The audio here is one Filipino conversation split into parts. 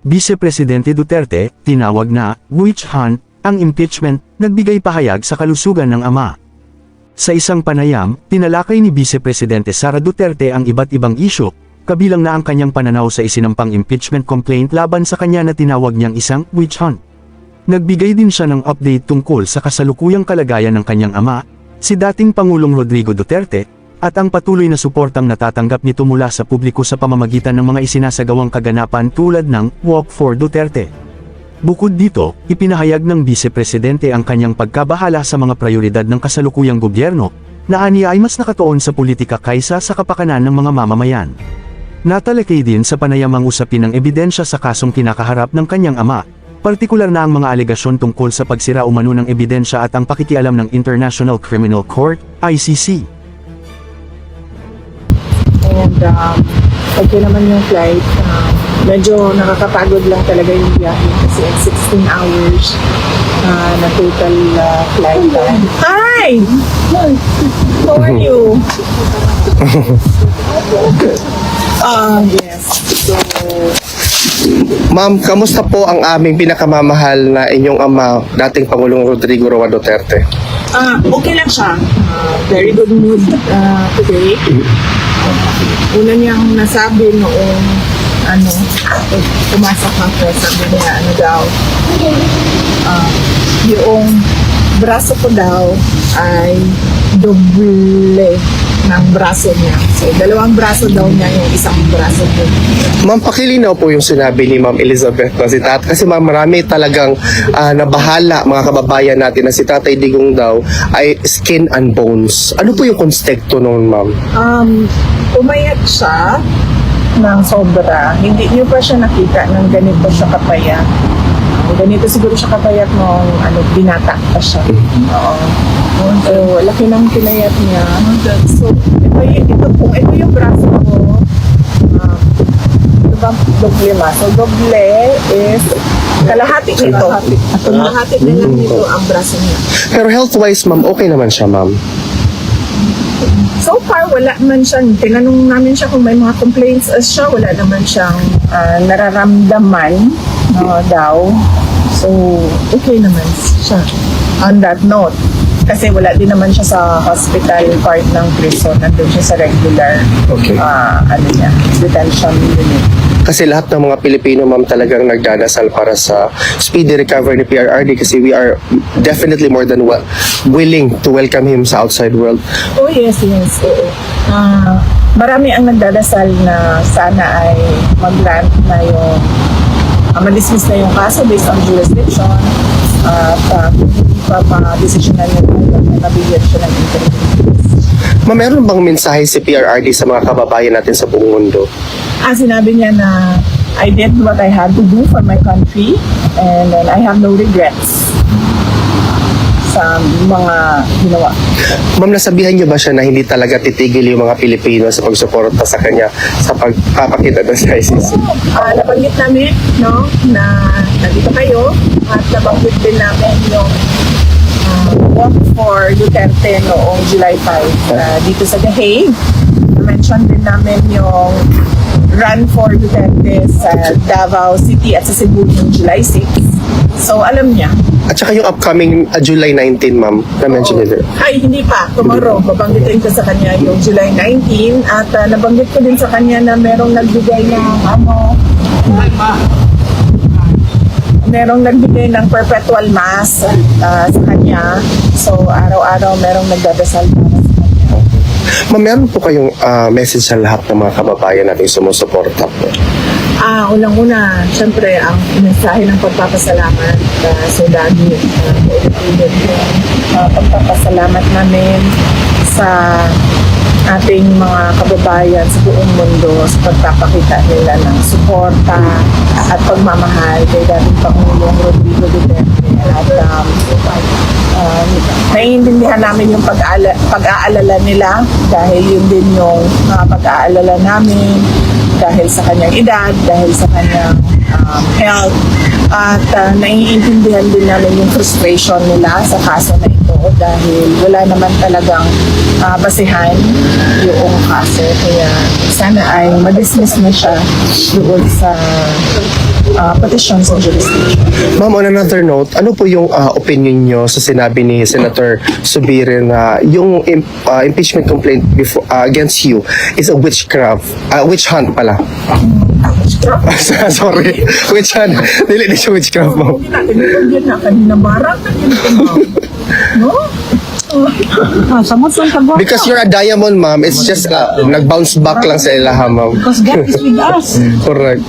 Vice Presidente Duterte, tinawag na witch hunt ang impeachment, nagbigay pahayag sa kalusugan ng ama. Sa isang panayam, tinalakay ni Vice Presidente Sara Duterte ang iba't ibang isyu, kabilang na ang kanyang pananaw sa isinampang impeachment complaint laban sa kanya na tinawag niyang isang witch hunt. Nagbigay din siya ng update tungkol sa kasalukuyang kalagayan ng kanyang ama, si dating Pangulong Rodrigo Duterte, at ang patuloy na suportang natatanggap nito mula sa publiko sa pamamagitan ng mga isinasagawang kaganapan tulad ng Walk for Duterte. Bukod dito, ipinahayag ng Vice Presidente ang kanyang pagkabahala sa mga prioridad ng kasalukuyang gobyerno, na aniya ay mas nakatuon sa politika kaysa sa kapakanan ng mga mamamayan. Natalakay din sa panayamang usapin ng ebidensya sa kasong kinakaharap ng kanyang ama, partikular na ang mga alegasyon tungkol sa pagsira umano ng ebidensya at ang pakikialam ng International Criminal Court, ICC. And okay naman yung flight. Medyo nakakapagod lang talaga yung biyahe kasi 16 hours na total flight time. Hi! How are you? Yes. So, Ma'am, kamusta po ang aming pinakamamahal na inyong ama, dating Pangulong Rodrigo Roa Duterte? okay lang siya. Very good mood today. Una niyang nasabi noong pumasok ako, sabi niya yung braso ko daw ay doble ng braso niya. So, dalawang braso daw niya, yung isang braso ko. Ma'am, pakilinaw po yung sinabi ni Ma'am Elizabeth na si Tat. Kasi ma'am, marami talagang nabahala mga kababayan natin na si Tatay Digong daw ay skin and bones. Ano po yung konstekto noon, ma'am? Umayat siya ng sobra. Hindi niyo pa siya nakita ng ganito siya kapayat. Ganito siguro siya kapayat nung binata pa siya. Oo. So, laki ng pinayat niya. So, ito yung braso ko. Ito ba doble ma? So, doble is kalahati nito. At kalahati na lang nito ang braso niya. Pero health-wise, ma'am, okay naman siya, ma'am. So far, wala naman siyang, tinanong namin siya kung may mga complaints siya, wala naman siyang nararamdaman daw. So, okay naman siya. On that note, kasi wala din naman siya sa hospital part ng prison, nandun siya sa regular detention unit. Kasi lahat ng mga Pilipino, ma'am, talagang nagdadasal para sa speedy recovery ni PRRD kasi we are definitely more than willing to welcome him sa outside world. Oh, yes. Oo. Marami ang nagdadasal na sana ay mag-grant na yung ma-dismiss na yung kaso based on jurisdiction at hindi pa ma-desisyonan nila na nabigyan siya ng interim. Ma'am, meron bang mensahe si PRRD sa mga kababayan natin sa buong mundo? Sinabi niya na I did what I had to do for my country and then I have no regrets sa mga ginawa. Ma'am, nasabihan niyo ba siya na hindi talaga titigil yung mga Pilipino sa pagsuporta sa kanya sa pagpapakita ng ICC? Nabanggit namin na nandito kayo at nabanggit din namin yung Walk for Duterte noong July 5 dito sa The Hague. Na-mention din namin yung Run for Duterte sa Davao City at sa Cebu noong July 6. So, alam niya. At saka yung upcoming July 19, ma'am, na-mention niyo. Ay, hindi pa. Tomorrow, babanggitin ko sa kanya yung July 19 at nabanggit ko din sa kanya na merong nagbigay ng merong nagbigay ng perpetual mass sa kanya. So, araw-araw merong nagdadasal para sa kanya. Ma'am, meron po kayong message sa lahat ng mga kababayan natin sumusuporta po? Unang-una, syempre, ang mensahe ng pagpapasalamat sa dami. Pagpapasalamat namin sa ating mga kababayan sa buong mundo sa pagpapakita nila ng suporta at pagmamahal kay dating Pangulong Rodrigo Duterte at naiintindihan namin yung pag-aalala nila dahil yun din yung pag-aalala namin dahil sa kanyang edad, dahil sa kanyang health at naiintindihan din namin yung frustration nila sa kaso na ito dahil wala naman talagang basihan yung kaso kaya sana ay ma-dismiss na siya doon sa petitions and jurisdiction. Ma'am, on another note, ano po yung opinion nyo sa sinabi ni Senator Zubiri na yung impeachment complaint against you is a witchcraft, witch hunt pala. Sorry, witch hunt. Dili na siya witchcraft, ma'am. Hindi natin nilagyan na kanina barang na yun. No? Samot sa tagwa. Because you're a diamond, ma'am, it's just nag-bounce back lang sa ilaha, ma'am. Because God is with us. Correct.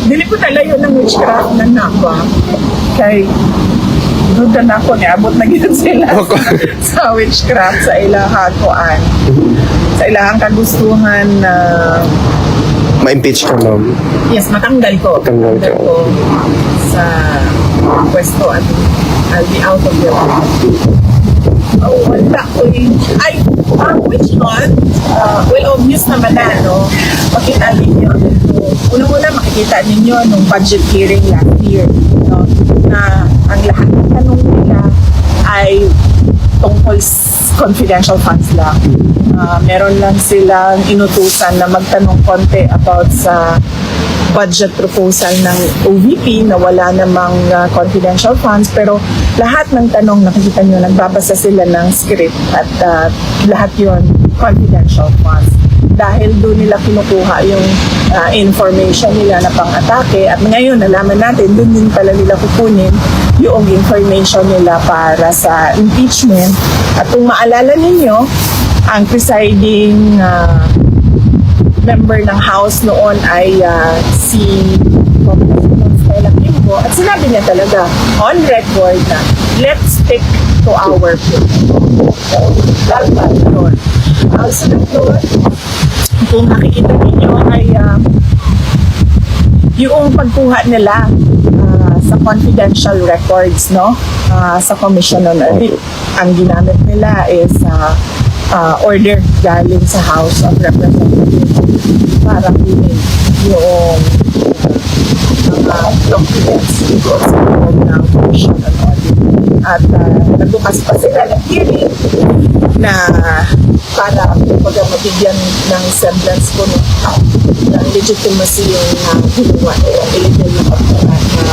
Dili po talayo ng witchcraft na naba. Kay duda na ako, niabot na gina sila sa witchcraft, sa ilahang kuan. Sa ilahang kagustuhan na Ma-impeach ka, ma'am. yes, matanggal ko. Matanggal ka. ko sa pwesto at I'll be out of the oh, wala ko ay, which one? Well, obvious naman na, no? Makita ninyo. Unang-una, makikita ninyo nung budget hearing last year, no? Na ang lahat ng tanong nila ay tungkol confidential funds lang. Meron lang silang inutusan na magtanong konti about sa budget proposal ng OVP na wala namang confidential funds, pero lahat ng tanong nakikita nyo, nagbabasa sila ng script at lahat yon confidential funds. Dahil doon nila kinukuha yung information nila na pang-atake at ngayon nalaman natin doon din pala nila kukunin yung information nila para sa impeachment. At kung maalala ninyo, ang presiding member ng House noon ay si Congresswoman Stella Kimbo at sinabi niya talaga on record na let's stick to our plan. Dapat yun. Sunod doon, kung nakikita ninyo ay yung pagkuha nila sa confidential records, no, sa Commission on Audit, ang ginamit nila is order galing sa House of Representatives para kunin yung documents doon sa loob ng Commission on Audit. At nagbukas pa sila ng hearing na para mabigyan ng semblance ko ng legitimacy yung ginawa yung illegal na pagkuhan na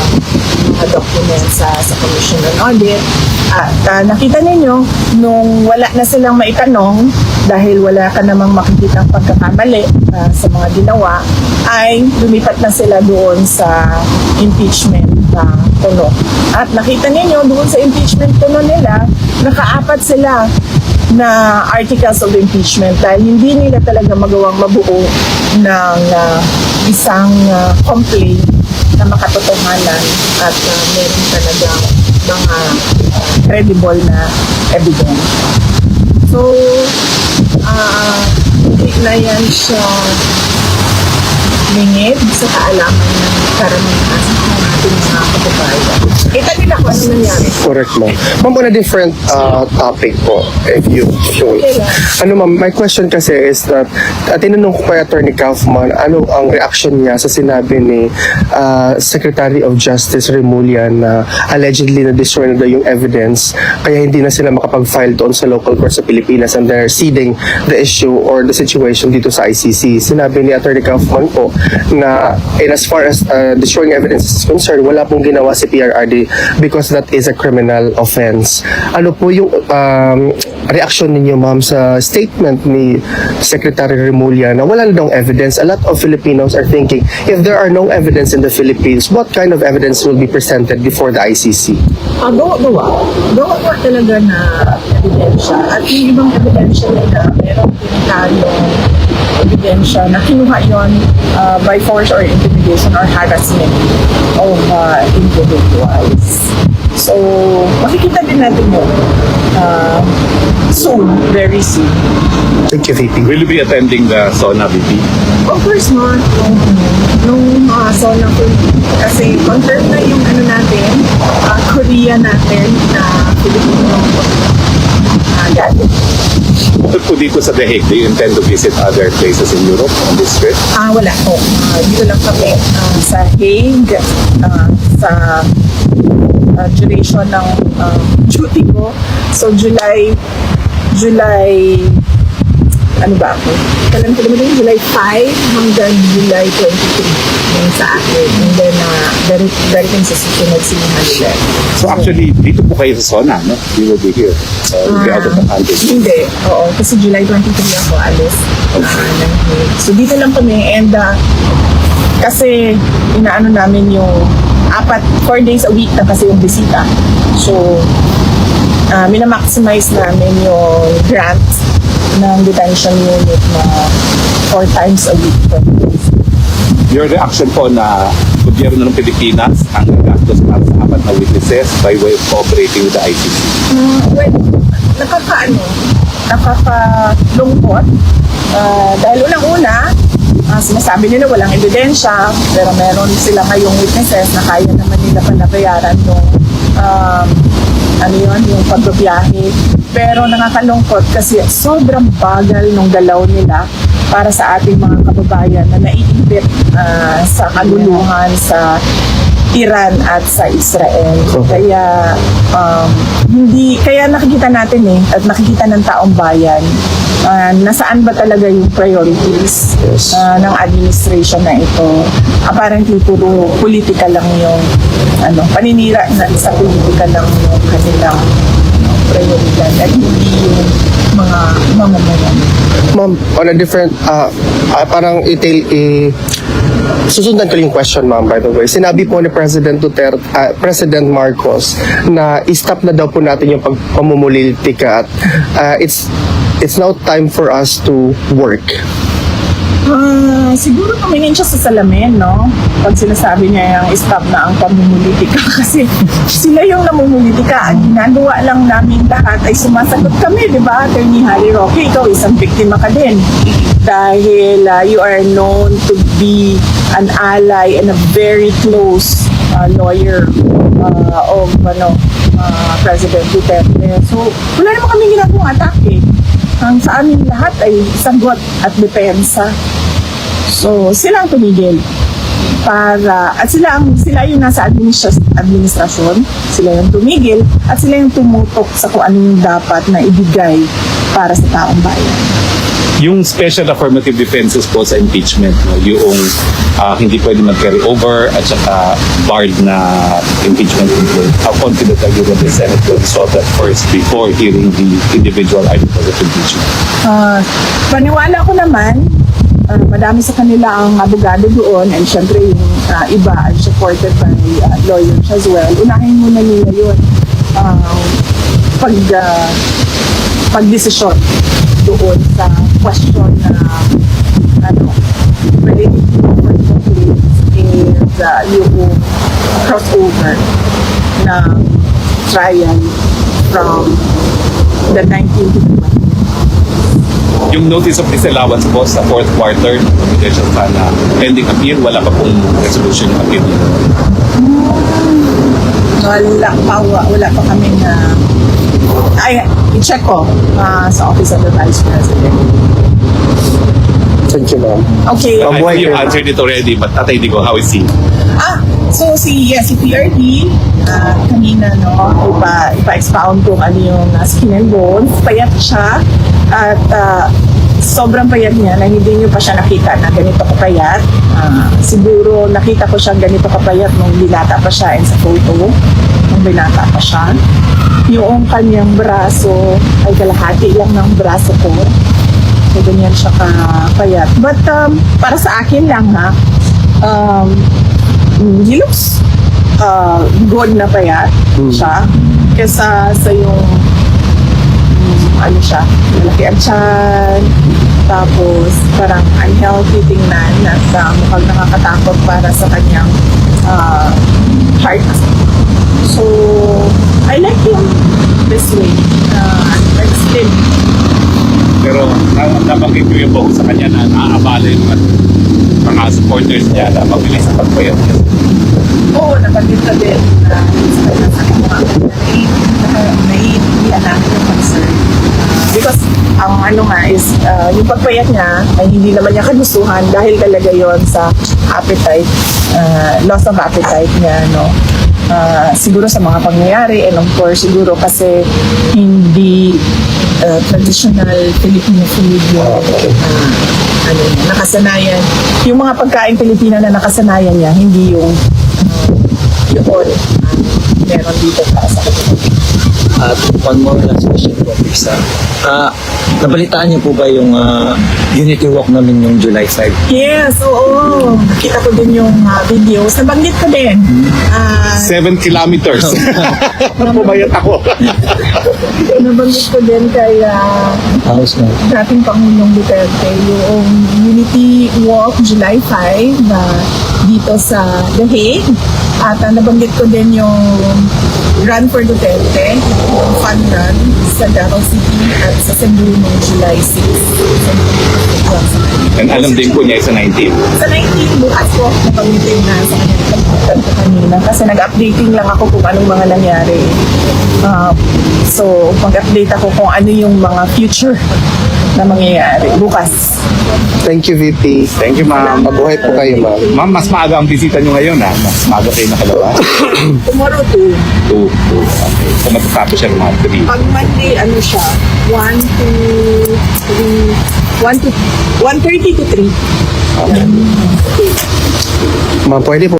mga documents sa Commission on Audit. At nakita ninyo, nung wala na silang maitanong, dahil wala ka namang makikitang pagkakamali sa mga ginawa, ay lumipat na sila doon sa impeachment puno. At nakita ninyo, doon sa impeachment puno nila, nakaapat sila na articles of impeachment dahil hindi nila talaga magawang mabuo ng isang complaint na makatotohanan at meron talagang mga credible na evidence. So, hindi na yan siya lingid sa kaalaman ng karamihan sa ating mga kababayan. Kita nila kung ano nangyari. Correct, ma'am. Ma'am, on a different topic po, if you will. Ano, ma'am, my question kasi is that, tinanong ko kay Attorney Kaufman, ano ang reaction niya sa sinabi ni Secretary of Justice Remulla na allegedly na-destroy na daw yung evidence, kaya hindi na sila makapag-file doon sa local court sa Pilipinas and they're ceding the issue or the situation dito sa ICC. Sinabi ni Attorney Kaufman po na as far as destroying evidence is concerned, wala pong ginawa si PRRD because that is a criminal offense. Ano po yung reaction ninyo, ma'am, sa statement ni Secretary Remulla na wala na daw evidence? A lot of Filipinos are thinking, if there are no evidence in the Philippines, what kind of evidence will be presented before the ICC? Gawa talaga na ebidensya. At yung ibang ebidensya nila, meron din tayong ebidensya na kinuha yun by force or intimidation or harassment of individuals. So, makikita din natin yun soon, very soon. Thank you, VP. Will you be attending the SONA, VP? Of course, nung SONA ko, kasi confirm na yung ano natin, Korea natin na Filipino galing. Bukod po dito sa The Hague, do you intend to visit other places in Europe on this trip? Wala po. Dito lang kami sa Hague, sa duration ng duty ko. So, July, ano ba ako? kailan ko naman yung July 5 hanggang July 23 yung sa akin. And then, darating sa susunod si Manila. So actually, dito po kayo sa zona, no? You will be here. You'll be out of the country. Hindi. Oo, kasi July 23 ako alis. So dito lang kami and kasi inaano namin yung 4 days a week na kasi yung bisita. So minamaximize namin yung grant ng detention unit na 4 times a week. Your reaction po na gobyerno ng Pilipinas ang gagastos para sa 4 na witnesses by way of cooperating with the ICC? Well, nakakalungkot. Dahil unang-una, sinasabi nila walang ebidensya, pero meron sila ngayong witnesses na kaya naman nila panabayaran yung yung pagbabiyahe. Pero nakakalungkot kasi sobrang bagal nung dalaw nila para sa ating mga kababayan na naiipit sa kaluluhan sa Iran at sa Israel. Kaya kaya nakikita natin at nakikita ng taong bayan nasaan ba talaga yung priorities ng administration na ito. Apparently puro politika lang yung paninira na sa politika lang yung kanilang prioridad at hindi yung mga mamamayan. Ma'am, on a different, parang susundan ko yung question, ma'am, by the way. Sinabi po ni President President Marcos na i-stop na daw po natin yung pagpamumulitika at it's now time for us to work. Siguro tumingin siya sa salamin, no? Pag sinasabi niya yung stop na ang pamumulitika kasi sila yung namumulitika. Ang ginagawa lang namin lahat ay sumasagot kami, di ba? Attorney Harry Roque, ikaw isang biktima ka din. Dahil you are known to be an ally and a very close lawyer of President Duterte. So, wala naman kami ginagawang atake. Ang sa amin lahat ay sagot at depensa. So, sila ang tumigil at sila yung nasa administrasyon, sila yung tumigil at sila yung tumutok sa kung ano yung dapat na ibigay para sa taong bayan. Yung special affirmative defenses po sa impeachment, no? Yung hindi pwede mag-carry over at saka barred na impeachment include. How confident are you that the Senate will resolve that first before hearing the individual articles of impeachment? Paniwala ko naman, madami sa kanila ang abogado doon and syempre yung iba ay supported by lawyers as well. Unahin muna nila yun pag-desisyon doon sa question na related to is yung crossover na trial from the 19th to the 20th. Yung notice of disallowance po sa 4th quarter ng Presidential Fund na pending appeal, wala pa pong resolution ng appeal. Wala pa kami na i-check ko sa Office of the Vice President. Thank you, ma'am. Okay. I know you answered it already, but Tatay Digo, how is he? So si PRD, kanina ipa-expound kung ano yung skin and bones. Payat siya at sobrang payat niya na hindi niyo pa siya nakita na ganito kapayat. Siguro nakita ko siya ganito kapayat nung binata pa siya and sa photo nung binata pa siya. Yung kanyang braso ay kalahati lang ng braso ko. So ganyan siya kapayat. But para sa akin lang he looks good na payat siya kesa sa yung siya, malaki ang tiyan, tapos parang unhealthy tingnan at mukhang nakakatakot para sa kanyang heart. So, I like him this way. Like slim. Pero nabanggit ko yung sa kanya na naaabala yung mga supporters niya na mabilis sa pagpayat niya. Oo, nabanggit ka din na sa naiintindihan namin yung concern. Because ang is yung pagpayat niya ay hindi naman niya kagustuhan dahil talaga yon sa appetite, loss of appetite niya, no? Siguro sa mga pangyayari and of course siguro kasi hindi traditional Filipino food, yung nakasanayan. Yung mga pagkain Pilipino na nakasanayan niya, hindi yung meron dito para sa kanila. At one more last question po, Pisa. Nabalitaan niyo po ba yung Unity Walk namin yung July 5? Yes, oo. Nakita ko din yung videos. Nabanggit ko din. 7 kilometers. Pumayat ako. Nabanggit ko din kay House na. dating Pangulong Duterte yung Unity Walk July 5 dito sa The Hague. At nabanggit ko din yung Run for Duterte, yung fun run sa Davao City at sa Cebu noong July 6. And alam din po niya sa 19. Sa 19, bukas po, napag-meeting na sa kanya pagpuntan ko kanina. Kasi nag-updating lang ako kung anong mga nangyari. So, mag-update ako kung ano yung mga future na mangyayari bukas. Thank you, VP. Thank you, ma'am. Mabuhay po kayo, ma'am. Ma'am, mas maaga ang bisita nyo ngayon, ha? Mas maaga kayo nakalabas. Tomorrow, 2. 2. Okay. So, matatapos siya ng mga 3. Pag Monday, ano siya? 1:30 to 3. Ma'am, pwede po